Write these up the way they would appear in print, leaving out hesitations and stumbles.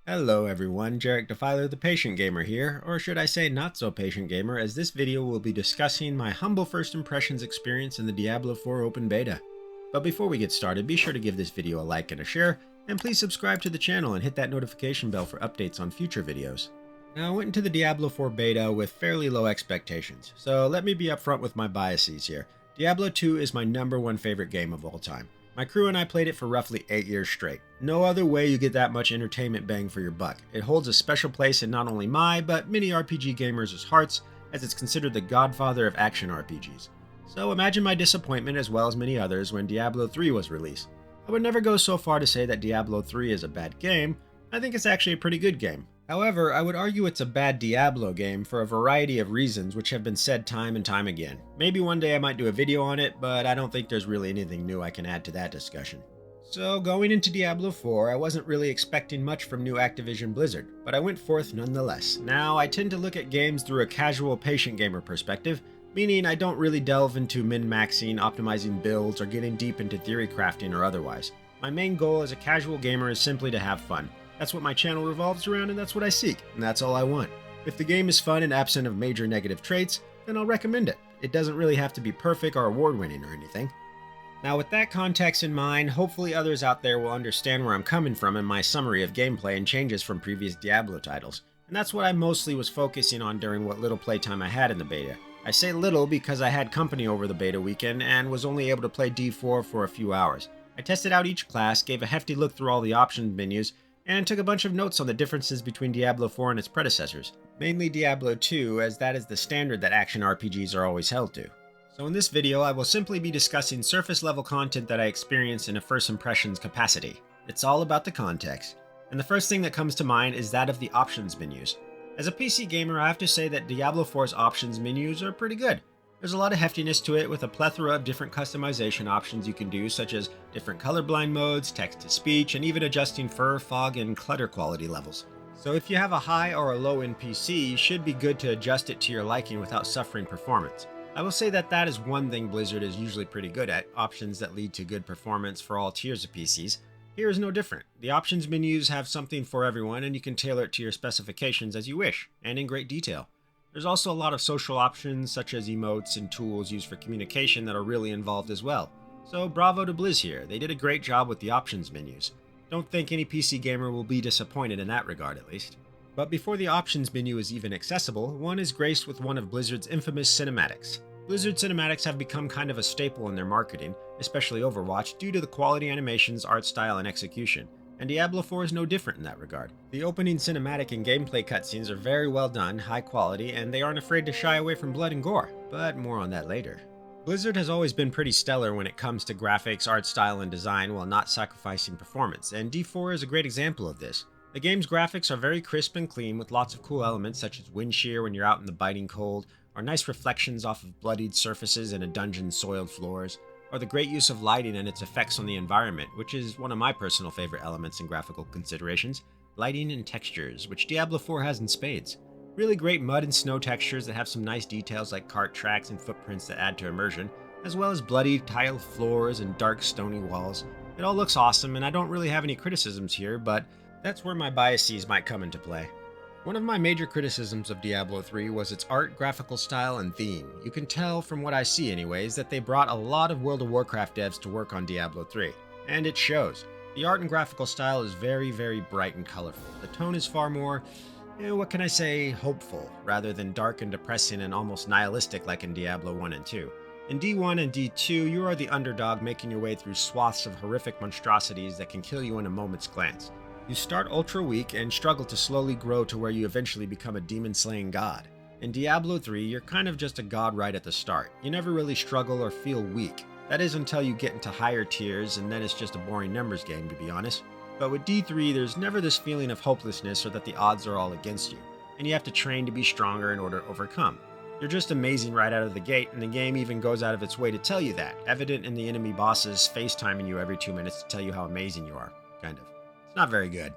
Hello everyone, Jarek Defiler the Patient Gamer here, or should I say not so patient gamer, as this video will be discussing my humble first impressions experience in the Diablo 4 open beta. But before we get started, be sure to give this video a like and a share, and please subscribe to the channel and hit that notification bell for updates on future videos. Now I went into the Diablo 4 beta with fairly low expectations, so let me be upfront with my biases here. Diablo 2 is my #1 favorite game of all time. My crew and I played it for roughly 8 years straight. No other way you get that much entertainment bang for your buck. It holds a special place in not only my, but many RPG gamers' hearts, as it's considered the godfather of action RPGs. So imagine my disappointment, as well as many others, when Diablo 3 was released. I would never go so far to say that Diablo 3 is a bad game. I think it's actually a pretty good game. However, I would argue it's a bad Diablo game for a variety of reasons which have been said time and time again. Maybe one day I might do a video on it, but I don't think there's really anything new I can add to that discussion. So going into Diablo 4, I wasn't really expecting much from new Activision Blizzard, but I went forth nonetheless. Now, I tend to look at games through a casual patient gamer perspective, meaning I don't really delve into min-maxing, optimizing builds, or getting deep into theory crafting or otherwise. My main goal as a casual gamer is simply to have fun. That's what my channel revolves around, and that's what I seek, and that's all I want. If the game is fun and absent of major negative traits, then I'll recommend it. It doesn't really have to be perfect or award-winning or anything. Now with that context in mind, hopefully others out there will understand where I'm coming from in my summary of gameplay and changes from previous Diablo titles. And that's what I mostly was focusing on during what little playtime I had in the beta. I say little because I had company over the beta weekend and was only able to play D4 for a few hours. I tested out each class, gave a hefty look through all the option menus, and took a bunch of notes on the differences between Diablo 4 and its predecessors, mainly Diablo 2, as that is the standard that action RPGs are always held to. So in this video, I will simply be discussing surface level content that I experienced in a first impressions capacity. It's all about the context. And the first thing that comes to mind is that of the options menus. As a PC gamer, I have to say that Diablo 4's options menus are pretty good. There's a lot of heftiness to it, with a plethora of different customization options you can do, such as different colorblind modes, text-to-speech, and even adjusting fur, fog, and clutter quality levels. So if you have a high or a low-end PC, you should be good to adjust it to your liking without suffering performance. I will say that is one thing Blizzard is usually pretty good at, options that lead to good performance for all tiers of PCs. Here is no different. The options menus have something for everyone, and you can tailor it to your specifications as you wish, and in great detail. There's also a lot of social options, such as emotes and tools used for communication, that are really involved as well. So bravo to Blizz here, they did a great job with the options menus. Don't think any PC gamer will be disappointed in that regard, at least. But before the options menu is even accessible, one is graced with one of Blizzard's infamous cinematics. Blizzard cinematics have become kind of a staple in their marketing, especially Overwatch, due to the quality animations, art style, and execution. And Diablo 4 is no different in that regard. The opening cinematic and gameplay cutscenes are very well done, high quality, and they aren't afraid to shy away from blood and gore, but more on that later. Blizzard has always been pretty stellar when it comes to graphics, art style, and design while not sacrificing performance, and D4 is a great example of this. The game's graphics are very crisp and clean, with lots of cool elements such as wind shear when you're out in the biting cold, or nice reflections off of bloodied surfaces in a dungeon's soiled floors, or the great use of lighting and its effects on the environment, which is one of my personal favorite elements in graphical considerations, lighting and textures, which Diablo 4 has in spades. Really great mud and snow textures that have some nice details like cart tracks and footprints that add to immersion, as well as bloody tiled floors and dark stony walls. It all looks awesome, and I don't really have any criticisms here, but that's where my biases might come into play. One of my major criticisms of Diablo 3 was its art, graphical style, and theme. You can tell, from what I see anyways, that they brought a lot of World of Warcraft devs to work on Diablo 3, and it shows. The art and graphical style is very, very bright and colorful. The tone is far more, what can I say, hopeful, rather than dark and depressing and almost nihilistic like in Diablo 1 and 2. In D1 and D2, you are the underdog making your way through swaths of horrific monstrosities that can kill you in a moment's glance. You start ultra weak and struggle to slowly grow to where you eventually become a demon-slaying god. In Diablo 3, you're kind of just a god right at the start. You never really struggle or feel weak. That is until you get into higher tiers, and then it's just a boring numbers game, to be honest. But with D3, there's never this feeling of hopelessness or that the odds are all against you, and you have to train to be stronger in order to overcome. You're just amazing right out of the gate, and the game even goes out of its way to tell you that, evident in the enemy bosses FaceTiming you every 2 minutes to tell you how amazing you are, kind of. It's not very good.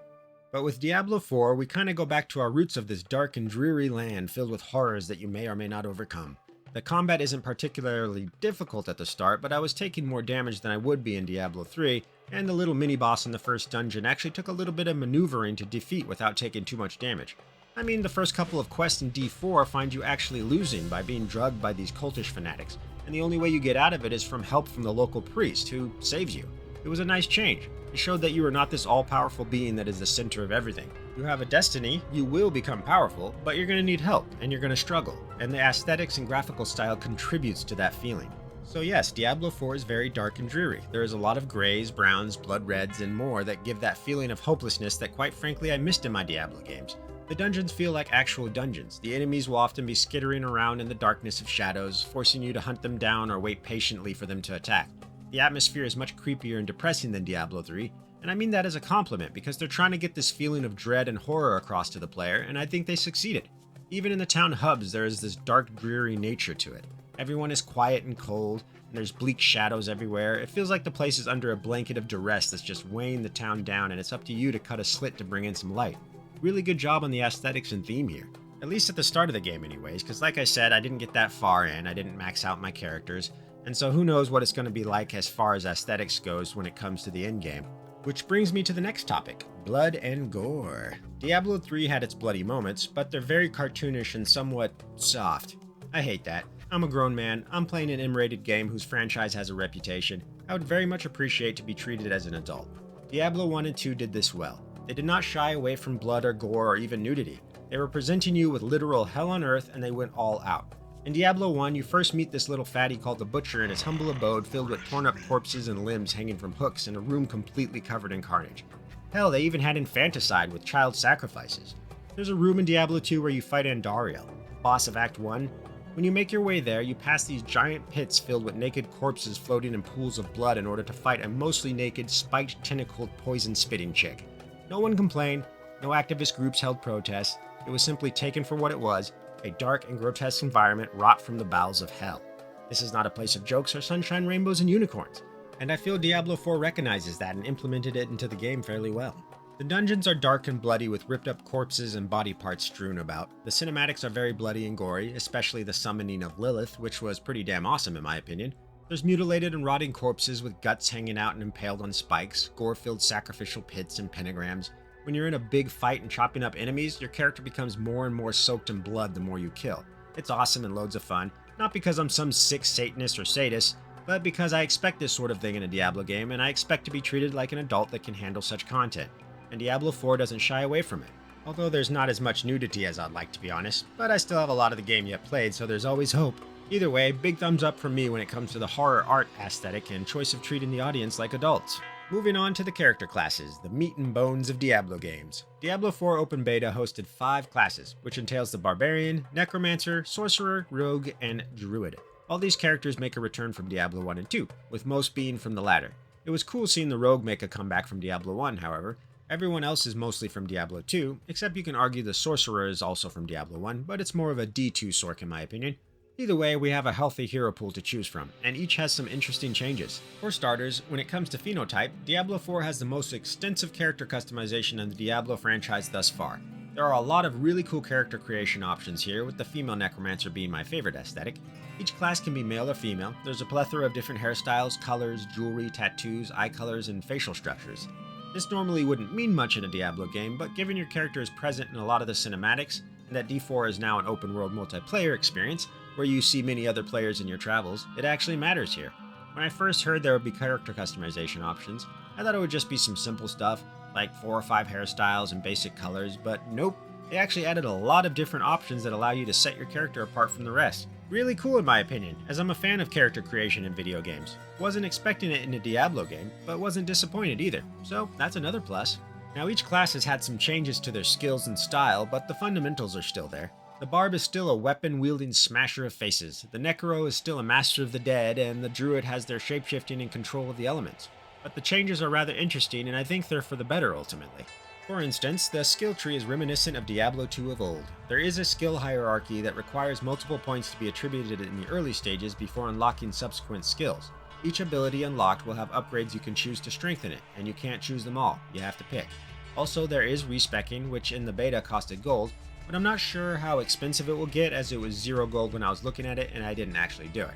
But with Diablo 4, we kind of go back to our roots of this dark and dreary land filled with horrors that you may or may not overcome. The combat isn't particularly difficult at the start, but I was taking more damage than I would be in Diablo 3, and the little mini-boss in the first dungeon actually took a little bit of maneuvering to defeat without taking too much damage. I mean, the first couple of quests in D4 find you actually losing by being drugged by these cultish fanatics, and the only way you get out of it is from help from the local priest, who saves you. It was a nice change. It showed that you are not this all-powerful being that is the center of everything. You have a destiny, you will become powerful, but you're going to need help, and you're going to struggle, and the aesthetics and graphical style contributes to that feeling. So yes, Diablo 4 is very dark and dreary. There is a lot of grays, browns, blood reds, and more that give that feeling of hopelessness that quite frankly I missed in my Diablo games. The dungeons feel like actual dungeons. The enemies will often be skittering around in the darkness of shadows, forcing you to hunt them down or wait patiently for them to attack. The atmosphere is much creepier and depressing than Diablo 3, and I mean that as a compliment because they're trying to get this feeling of dread and horror across to the player, and I think they succeeded. Even in the town hubs, there is this dark, dreary nature to it. Everyone is quiet and cold, and there's bleak shadows everywhere. It feels like the place is under a blanket of duress that's just weighing the town down, and it's up to you to cut a slit to bring in some light. Really good job on the aesthetics and theme here. At least at the start of the game anyways, because like I said, I didn't get that far in, I didn't max out my characters, and so who knows what it's going to be like as far as aesthetics goes when it comes to the endgame. Which brings me to the next topic, blood and gore. Diablo 3 had its bloody moments, but they're very cartoonish and somewhat soft. I hate that. I'm a grown man, I'm playing an M-rated game whose franchise has a reputation. I would very much appreciate to be treated as an adult. Diablo 1 and 2 did this well. They did not shy away from blood or gore or even nudity. They were presenting you with literal hell on earth and they went all out. In Diablo 1, you first meet this little fatty called the Butcher in his humble abode filled with torn up corpses and limbs hanging from hooks in a room completely covered in carnage. Hell, they even had infanticide with child sacrifices. There's a room in Diablo 2 where you fight Andariel, boss of Act 1. When you make your way there, you pass these giant pits filled with naked corpses floating in pools of blood in order to fight a mostly naked, spiked, tentacled, poison-spitting chick. No one complained, no activist groups held protests, it was simply taken for what it was, a dark and grotesque environment wrought from the bowels of hell. This is not a place of jokes or sunshine, rainbows, and unicorns, and I feel Diablo 4 recognizes that and implemented it into the game fairly well. The dungeons are dark and bloody with ripped up corpses and body parts strewn about. The cinematics are very bloody and gory, especially the summoning of Lilith, which was pretty damn awesome in my opinion. There's mutilated and rotting corpses with guts hanging out and impaled on spikes, gore-filled sacrificial pits and pentagrams. When you're in a big fight and chopping up enemies, your character becomes more and more soaked in blood the more you kill. It's awesome and loads of fun, not because I'm some sick Satanist or sadist, but because I expect this sort of thing in a Diablo game and I expect to be treated like an adult that can handle such content. And Diablo 4 doesn't shy away from it. Although there's not as much nudity as I'd like to be honest, but I still have a lot of the game yet played, so there's always hope. Either way, big thumbs up from me when it comes to the horror art aesthetic and choice of treating the audience like adults. Moving on to the character classes, the meat and bones of Diablo games. Diablo 4 Open Beta hosted 5 classes, which entails the Barbarian, Necromancer, Sorcerer, Rogue, and Druid. All these characters make a return from Diablo 1 and 2, with most being from the latter. It was cool seeing the Rogue make a comeback from Diablo 1, however. Everyone else is mostly from Diablo 2, except you can argue the Sorcerer is also from Diablo 1, but it's more of a D2 sorc in my opinion. Either way, we have a healthy hero pool to choose from, and each has some interesting changes. For starters, when it comes to phenotype, Diablo 4 has the most extensive character customization in the Diablo franchise thus far. There are a lot of really cool character creation options here, with the female necromancer being my favorite aesthetic. Each class can be male or female. There's a plethora of different hairstyles, colors, jewelry, tattoos, eye colors, and facial structures. This normally wouldn't mean much in a Diablo game, but given your character is present in a lot of the cinematics, and that D4 is now an open world multiplayer experience, where you see many other players in your travels, it actually matters here. When I first heard there would be character customization options, I thought it would just be some simple stuff, like 4 or 5 hairstyles and basic colors, but nope, they actually added a lot of different options that allow you to set your character apart from the rest. Really cool in my opinion, as I'm a fan of character creation in video games. Wasn't expecting it in a Diablo game, but wasn't disappointed either, so that's another plus. Now each class has had some changes to their skills and style, but the fundamentals are still there. The Barb is still a weapon-wielding smasher of faces, the Necro is still a master of the dead, and the Druid has their shapeshifting and control of the elements. But the changes are rather interesting, and I think they're for the better ultimately. For instance, the skill tree is reminiscent of Diablo 2 of old. There is a skill hierarchy that requires multiple points to be attributed in the early stages before unlocking subsequent skills. Each ability unlocked will have upgrades you can choose to strengthen it, and you can't choose them all, you have to pick. Also, there is respecking, which in the beta costed gold, but I'm not sure how expensive it will get as it was 0 gold when I was looking at it and I didn't actually do it.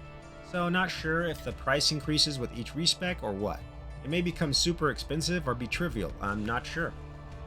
So not sure if the price increases with each respec or what. It may become super expensive or be trivial, I'm not sure.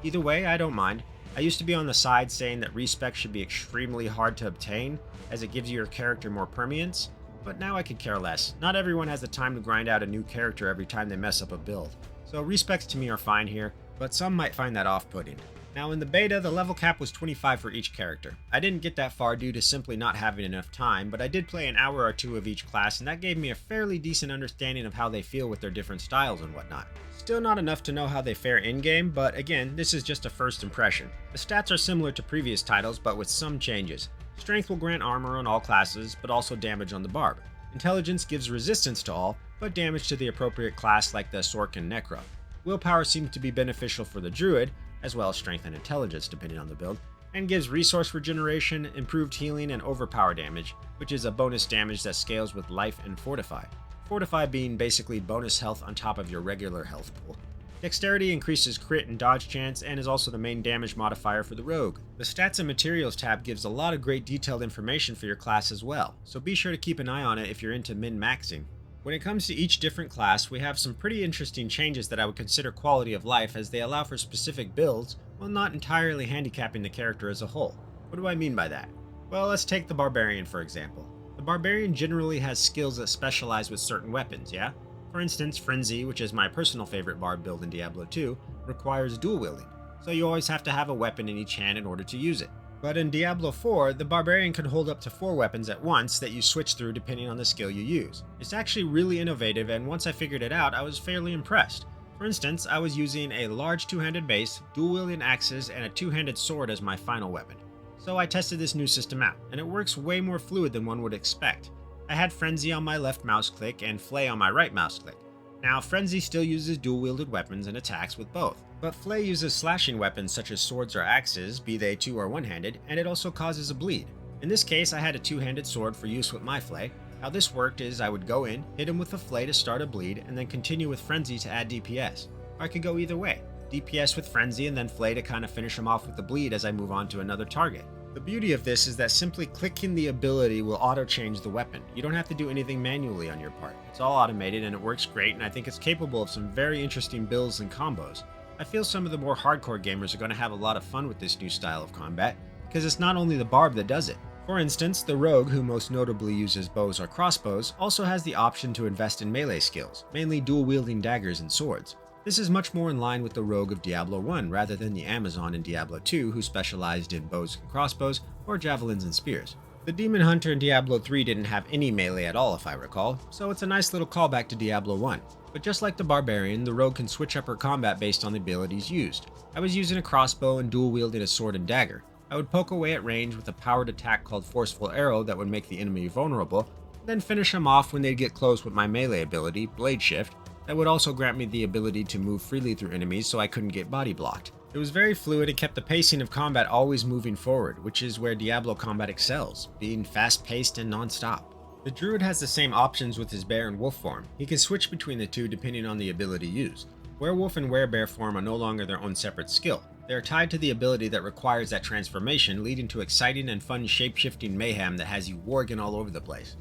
Either way, I don't mind. I used to be on the side saying that respec should be extremely hard to obtain as it gives your character more permanence, but now I could care less. Not everyone has the time to grind out a new character every time they mess up a build. So respecs to me are fine here, but some might find that off-putting. Now in the beta, the level cap was 25 for each character. I didn't get that far due to simply not having enough time, but I did play an hour or two of each class and that gave me a fairly decent understanding of how they feel with their different styles and whatnot. Still not enough to know how they fare in-game, but again, this is just a first impression. The stats are similar to previous titles, but with some changes. Strength will grant armor on all classes, but also damage on the barb. Intelligence gives resistance to all, but damage to the appropriate class like the Sork and Necro. Willpower seems to be beneficial for the Druid, as well as strength and intelligence depending on the build, and gives resource regeneration, improved healing, and overpower damage, which is a bonus damage that scales with life and fortify. Fortify being basically bonus health on top of your regular health pool. Dexterity increases crit and dodge chance and is also the main damage modifier for the rogue. The stats and materials tab gives a lot of great detailed information for your class as well, so be sure to keep an eye on it if you're into min-maxing. When it comes to each different class, we have some pretty interesting changes that I would consider quality of life as they allow for specific builds while not entirely handicapping the character as a whole. What do I mean by that? Well, let's take the Barbarian for example. The Barbarian generally has skills that specialize with certain weapons, yeah? For instance, Frenzy, which is my personal favorite barb build in Diablo 2, requires dual wielding, so you always have to have a weapon in each hand in order to use it. But in Diablo 4, the Barbarian can hold up to 4 weapons at once that you switch through depending on the skill you use. It's actually really innovative, and once I figured it out, I was fairly impressed. For instance, I was using a large two-handed mace, dual-wielding axes, and a two-handed sword as my final weapon. So I tested this new system out, and it works way more fluid than one would expect. I had Frenzy on my left mouse click and Flay on my right mouse click. Now, Frenzy still uses dual-wielded weapons and attacks with both, but Flay uses slashing weapons such as swords or axes, be they two or one-handed, and it also causes a bleed. In this case, I had a two-handed sword for use with my Flay. How this worked is I would go in, hit him with a Flay to start a bleed, and then continue with Frenzy to add DPS. Or I could go either way, DPS with Frenzy and then Flay to kind of finish him off with the bleed as I move on to another target. The beauty of this is that simply clicking the ability will auto-change the weapon. You don't have to do anything manually on your part. It's all automated and it works great, and I think it's capable of some very interesting builds and combos. I feel some of the more hardcore gamers are going to have a lot of fun with this new style of combat, because it's not only the barb that does it. For instance, the rogue, who most notably uses bows or crossbows, also has the option to invest in melee skills, mainly dual-wielding daggers and swords. This is much more in line with the rogue of Diablo 1 rather than the Amazon in Diablo 2 who specialized in bows and crossbows or javelins and spears. The Demon Hunter in Diablo 3 didn't have any melee at all if I recall, so it's a nice little callback to Diablo 1. But just like the Barbarian, the rogue can switch up her combat based on the abilities used. I was using a crossbow and dual wielding a sword and dagger. I would poke away at range with a powered attack called Forceful Arrow that would make the enemy vulnerable, then finish them off when they'd get close with my melee ability, Blade Shift, that would also grant me the ability to move freely through enemies so I couldn't get body blocked. It was very fluid and kept the pacing of combat always moving forward, which is where Diablo combat excels, being fast-paced and non-stop. The Druid has the same options with his bear and wolf form. He can switch between the two depending on the ability used. Werewolf and werebear form are no longer their own separate skill. They are tied to the ability that requires that transformation, leading to exciting and fun shape-shifting mayhem that has you warging all over the place.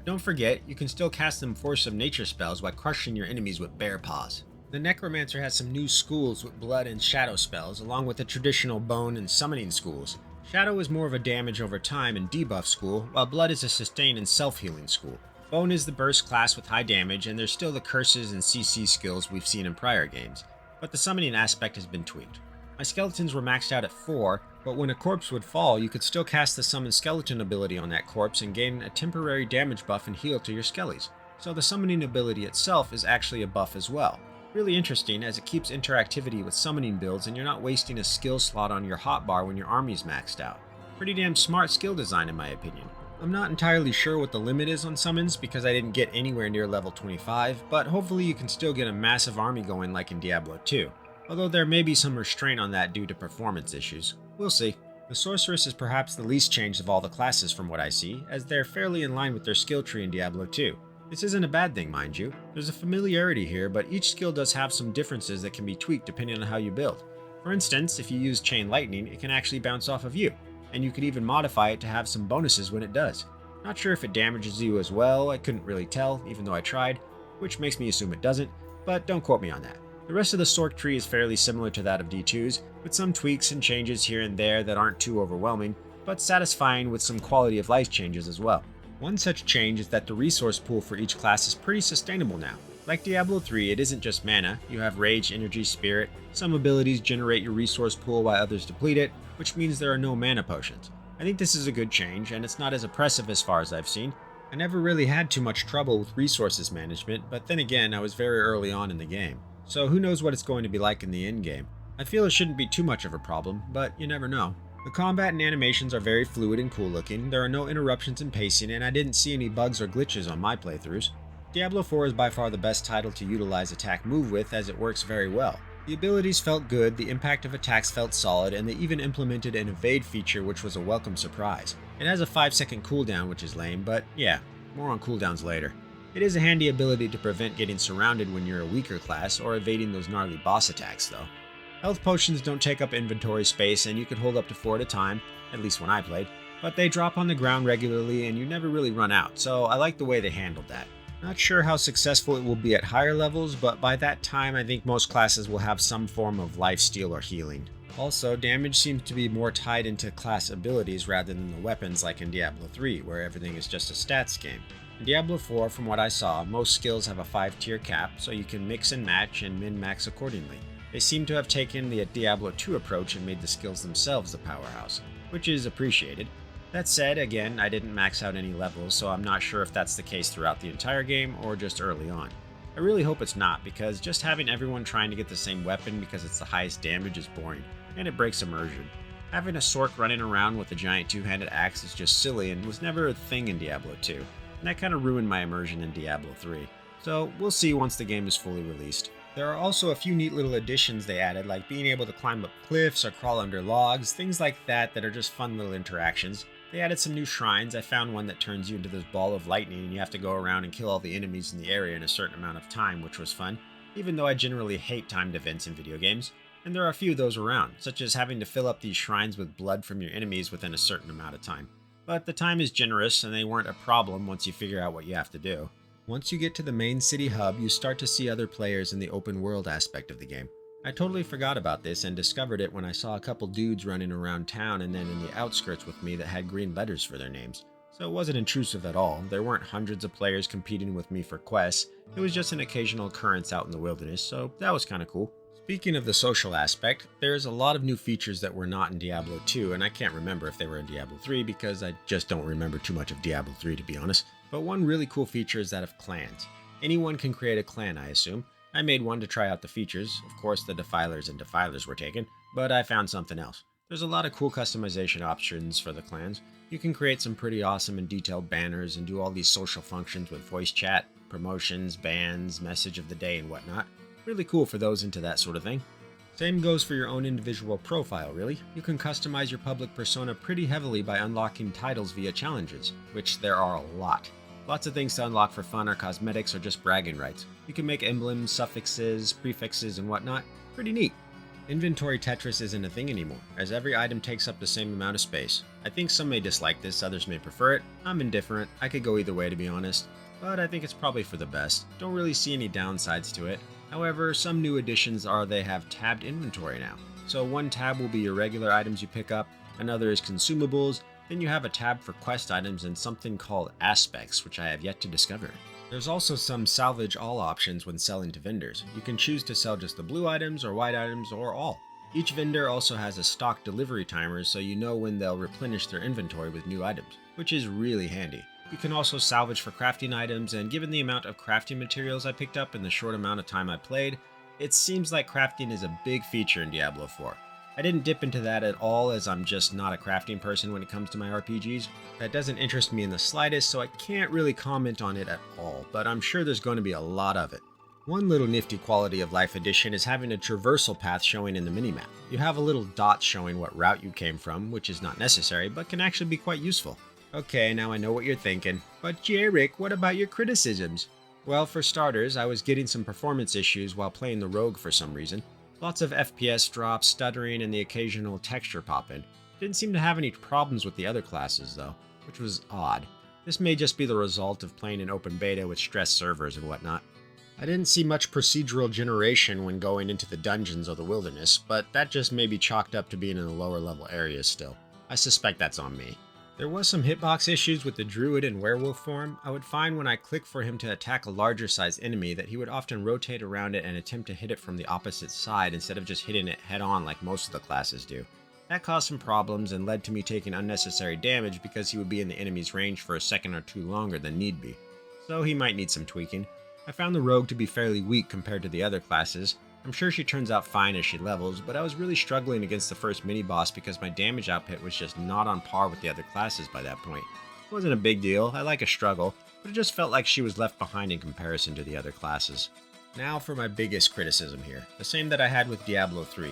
Don't forget, you can still cast them Force of Nature spells while crushing your enemies with bear paws. The Necromancer has some new schools with blood and shadow spells, along with the traditional bone and summoning schools. Shadow is more of a damage over time and debuff school, while blood is a sustain and self-healing school. Bone is the burst class with high damage, and there's still the curses and CC skills we've seen in prior games, but the summoning aspect has been tweaked. My skeletons were maxed out at 4, but when a corpse would fall, you could still cast the Summon Skeleton ability on that corpse and gain a temporary damage buff and heal to your skellies. So the summoning ability itself is actually a buff as well. Really interesting as it keeps interactivity with summoning builds and you're not wasting a skill slot on your hotbar when your army's maxed out. Pretty damn smart skill design in my opinion. I'm not entirely sure what the limit is on summons because I didn't get anywhere near level 25, but hopefully you can still get a massive army going like in Diablo 2. Although there may be some restraint on that due to performance issues. We'll see. The Sorceress is perhaps the least changed of all the classes from what I see, as they're fairly in line with their skill tree in Diablo 2. This isn't a bad thing, mind you. There's a familiarity here, but each skill does have some differences that can be tweaked depending on how you build. For instance, if you use Chain Lightning, it can actually bounce off of you. and you could even modify it to have some bonuses when it does. Not sure if it damages you as well, I couldn't really tell, even though I tried, which makes me assume it doesn't, but don't quote me on that. The rest of the Sork tree is fairly similar to that of D2's, with some tweaks and changes here and there that aren't too overwhelming, but satisfying with some quality of life changes as well. One such change is that the resource pool for each class is pretty sustainable now. Like Diablo 3, it isn't just mana, you have rage, energy, spirit, some abilities generate your resource pool while others deplete it, which means there are no mana potions. I think this is a good change, and it's not as oppressive as far as I've seen. I never really had too much trouble with resources management, but then again, I was very early on in the game. So who knows what it's going to be like in the end game. I feel it shouldn't be too much of a problem, but you never know. The combat and animations are very fluid and cool looking, there are no interruptions in pacing, and I didn't see any bugs or glitches on my playthroughs. Diablo 4 is by far the best title to utilize attack move with, as it works very well. The abilities felt good, the impact of attacks felt solid, and they even implemented an evade feature which was a welcome surprise. It has a 5-second cooldown, which is lame, but yeah, more on cooldowns later. It is a handy ability to prevent getting surrounded when you're a weaker class or evading those gnarly boss attacks though. Health potions don't take up inventory space and you can hold up to 4 at a time, at least when I played, but they drop on the ground regularly and you never really run out, so I like the way they handled that. Not sure how successful it will be at higher levels, but by that time I think most classes will have some form of lifesteal or healing. Also, damage seems to be more tied into class abilities rather than the weapons like in Diablo 3, where everything is just a stats game. In Diablo 4, from what I saw, most skills have a 5-tier cap, so you can mix and match and min-max accordingly. They seem to have taken the Diablo 2 approach and made the skills themselves the powerhouse, which is appreciated. That said, again, I didn't max out any levels, so I'm not sure if that's the case throughout the entire game or just early on. I really hope it's not, because just having everyone trying to get the same weapon because it's the highest damage is boring, and it breaks immersion. Having a Sork running around with a giant two-handed axe is just silly and was never a thing in Diablo 2, and that kind of ruined my immersion in Diablo 3. So we'll see once the game is fully released. There are also a few neat little additions they added, like being able to climb up cliffs or crawl under logs, things like that that are just fun little interactions. They added some new shrines. I found one that turns you into this ball of lightning and you have to go around and kill all the enemies in the area in a certain amount of time, which was fun, even though I generally hate timed events in video games. And there are a few of those around, such as having to fill up these shrines with blood from your enemies within a certain amount of time. But the time is generous and they weren't a problem once you figure out what you have to do. Once you get to the main city hub, you start to see other players in the open world aspect of the game. I totally forgot about this and discovered it when I saw a couple dudes running around town and then in the outskirts with me that had green letters for their names. So it wasn't intrusive at all, there weren't hundreds of players competing with me for quests, it was just an occasional occurrence out in the wilderness, so that was kinda cool. Speaking of the social aspect, there's a lot of new features that were not in Diablo 2, and I can't remember if they were in Diablo 3 because I just don't remember too much of Diablo 3 to be honest. But one really cool feature is that of clans. Anyone can create a clan, I assume. I made one to try out the features. Of course, the Defilers and Defilers were taken, but I found something else. There's a lot of cool customization options for the clans. You can create some pretty awesome and detailed banners and do all these social functions with voice chat, promotions, bans, message of the day, and whatnot. Really cool for those into that sort of thing. Same goes for your own individual profile, really. You can customize your public persona pretty heavily by unlocking titles via challenges, which there are a lot. Lots of things to unlock for fun or cosmetics or just bragging rights. You can make emblems, suffixes, prefixes, and whatnot. Pretty neat. Inventory Tetris isn't a thing anymore, as every item takes up the same amount of space. I think some may dislike this, others may prefer it. I'm indifferent, I could go either way to be honest, but I think it's probably for the best. Don't really see any downsides to it. However, some new additions are they have tabbed inventory now. So one tab will be your regular items you pick up, another is consumables, then you have a tab for quest items and something called aspects, which I have yet to discover. There's also some salvage all options when selling to vendors. You can choose to sell just the blue items or white items or all. Each vendor also has a stock delivery timer so you know when they'll replenish their inventory with new items, which is really handy. You can also salvage for crafting items, and given the amount of crafting materials I picked up in the short amount of time I played, it seems like crafting is a big feature in Diablo 4. I didn't dip into that at all as I'm just not a crafting person when it comes to my RPGs. That doesn't interest me in the slightest, so I can't really comment on it at all, but I'm sure there's going to be a lot of it. One little nifty quality of life addition is having a traversal path showing in the minimap. You have a little dot showing what route you came from, which is not necessary, but can actually be quite useful. Okay, now I know what you're thinking, but Jarek, what about your criticisms? Well, for starters, I was getting some performance issues while playing the rogue for some reason. Lots of FPS drops, stuttering, and the occasional texture pop-in. Didn't seem to have any problems with the other classes though, which was odd. This may just be the result of playing in open beta with stressed servers and whatnot. I didn't see much procedural generation when going into the dungeons or the wilderness, but that just may be chalked up to being in the lower level areas still. I suspect that's on me. There was some hitbox issues with the druid in werewolf form. I would find when I clicked for him to attack a larger sized enemy that he would often rotate around it and attempt to hit it from the opposite side instead of just hitting it head on like most of the classes do. That caused some problems and led to me taking unnecessary damage because he would be in the enemy's range for a second or two longer than need be. So he might need some tweaking. I found the rogue to be fairly weak compared to the other classes. I'm sure she turns out fine as she levels, but I was really struggling against the first mini-boss because my damage output was just not on par with the other classes by that point. It wasn't a big deal, I like a struggle, but it just felt like she was left behind in comparison to the other classes. Now for my biggest criticism here, the same that I had with Diablo 3.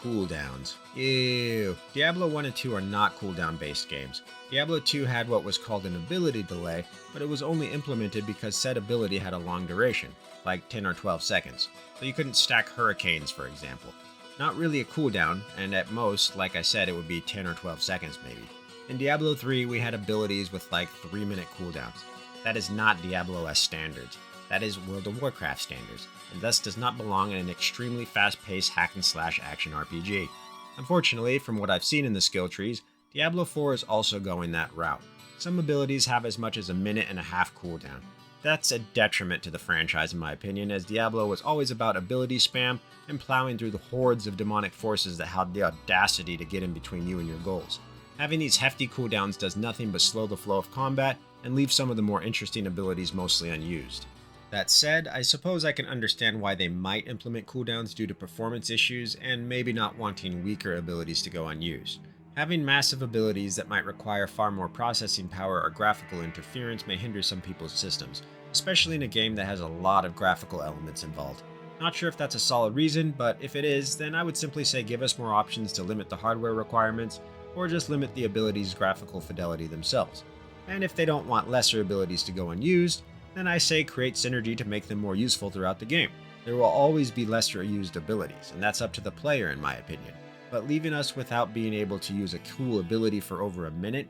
Cooldowns. Ew. Diablo 1 and 2 are not cooldown based games. Diablo 2 had what was called an ability delay, but it was only implemented because said ability had a long duration, like 10 or 12 seconds, so you couldn't stack hurricanes for example. Not really a cooldown, and at most, like I said, it would be 10 or 12 seconds maybe. In Diablo 3 we had abilities with like 3-minute cooldowns. That is not Diablo-esque standards. That is World of Warcraft standards, and thus does not belong in an extremely fast-paced hack-and-slash action RPG. Unfortunately, from what I've seen in the skill trees, Diablo 4 is also going that route. Some abilities have as much as a minute and a half cooldown. That's a detriment to the franchise in my opinion, as Diablo was always about ability spam and plowing through the hordes of demonic forces that had the audacity to get in between you and your goals. Having these hefty cooldowns does nothing but slow the flow of combat and leave some of the more interesting abilities mostly unused. That said, I suppose I can understand why they might implement cooldowns due to performance issues and maybe not wanting weaker abilities to go unused. Having massive abilities that might require far more processing power or graphical interference may hinder some people's systems, especially in a game that has a lot of graphical elements involved. Not sure if that's a solid reason, but if it is, then I would simply say give us more options to limit the hardware requirements, or just limit the abilities' graphical fidelity themselves. And if they don't want lesser abilities to go unused, then I say create synergy to make them more useful throughout the game. There will always be lesser used abilities, and that's up to the player in my opinion. But leaving us without being able to use a cool ability for over a minute,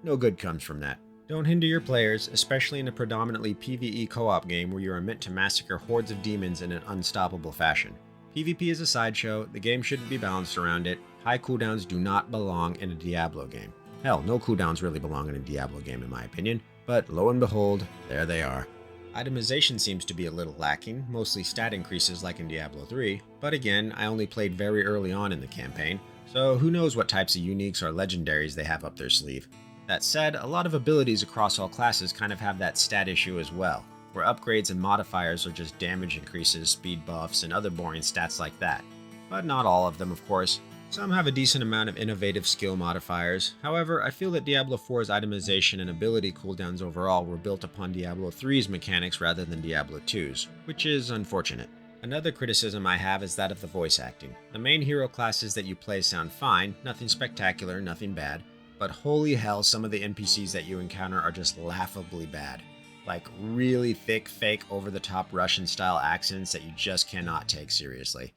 no good comes from that. Don't hinder your players, especially in a predominantly PvE co-op game where you are meant to massacre hordes of demons in an unstoppable fashion. PvP is a sideshow, the game shouldn't be balanced around it, high cooldowns do not belong in a Diablo game. Hell, no cooldowns really belong in a Diablo game in my opinion, but lo and behold, there they are. Itemization seems to be a little lacking, mostly stat increases like in Diablo 3, but again, I only played very early on in the campaign, so who knows what types of uniques or legendaries they have up their sleeve. That said, a lot of abilities across all classes kind of have that stat issue as well, where upgrades and modifiers are just damage increases, speed buffs, and other boring stats like that. But not all of them, of course. Some have a decent amount of innovative skill modifiers. However, I feel that Diablo 4's itemization and ability cooldowns overall were built upon Diablo 3's mechanics rather than Diablo 2's, which is unfortunate. Another criticism I have is that of the voice acting. The main hero classes that you play sound fine, nothing spectacular, nothing bad, but holy hell, some of the NPCs that you encounter are just laughably bad. Like really thick, fake, over-the-top Russian-style accents that you just cannot take seriously.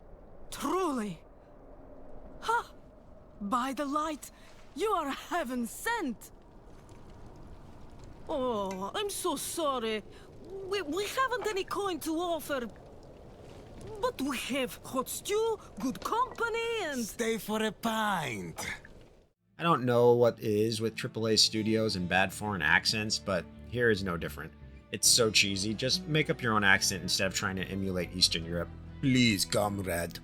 Truly! Ha! By the light, you are heaven sent! Oh, I'm so sorry. We haven't any coin to offer. But we have hot stew, good company, and... Stay for a pint. I don't know what it is with AAA studios and bad foreign accents, but here is no different. It's so cheesy, just make up your own accent instead of trying to emulate Eastern Europe. Please, comrade.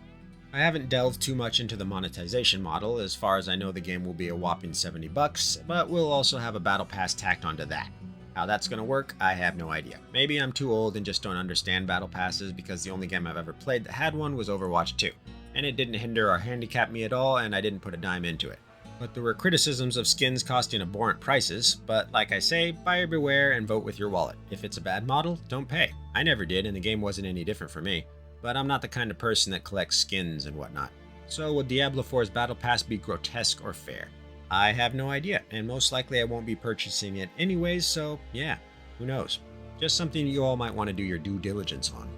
I haven't delved too much into the monetization model. As far as I know, the game will be a whopping $70, but we'll also have a battle pass tacked onto that. How that's gonna work, I have no idea. Maybe I'm too old and just don't understand battle passes because the only game I've ever played that had one was Overwatch 2, and it didn't hinder or handicap me at all, and I didn't put a dime into it. But there were criticisms of skins costing abhorrent prices, but like I say, buyer beware and vote with your wallet. If it's a bad model, don't pay. I never did, and the game wasn't any different for me, but I'm not the kind of person that collects skins and whatnot. So will Diablo 4's battle pass be grotesque or fair? I have no idea, and most likely I won't be purchasing it anyways, so yeah, who knows. Just something you all might want to do your due diligence on.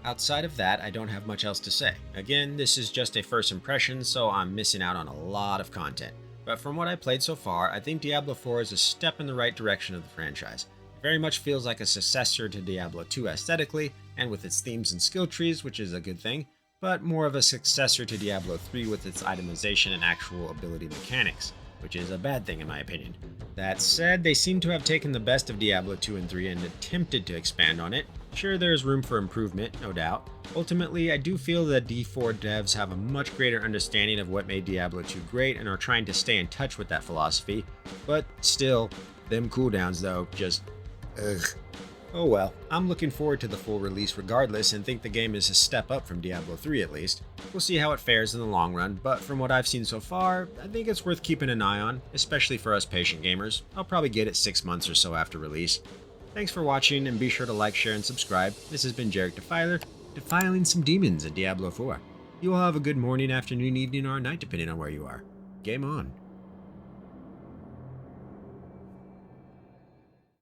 Outside of that, I don't have much else to say. Again, this is just a first impression, so I'm missing out on a lot of content. but from what I played so far, I think Diablo 4 is a step in the right direction of the franchise. It very much feels like a successor to Diablo 2 aesthetically, and with its themes and skill trees, which is a good thing, but more of a successor to Diablo 3 with its itemization and actual ability mechanics, which is a bad thing in my opinion. That said, they seem to have taken the best of Diablo 2 and 3 and attempted to expand on it. Sure, there is room for improvement, no doubt. Ultimately, I do feel that D4 devs have a much greater understanding of what made Diablo 2 great and are trying to stay in touch with that philosophy, but still, them cooldowns though, just ugh. Oh well, I'm looking forward to the full release regardless and think the game is a step up from Diablo 3 at least. We'll see how it fares in the long run, but from what I've seen so far, I think it's worth keeping an eye on, especially for us patient gamers. I'll probably get it 6 months or so after release. Thanks for watching, and be sure to like, share, and subscribe. This has been Jarek Defiler, defiling some demons in Diablo 4. You all have a good morning, afternoon, evening, or night depending on where you are. Game on.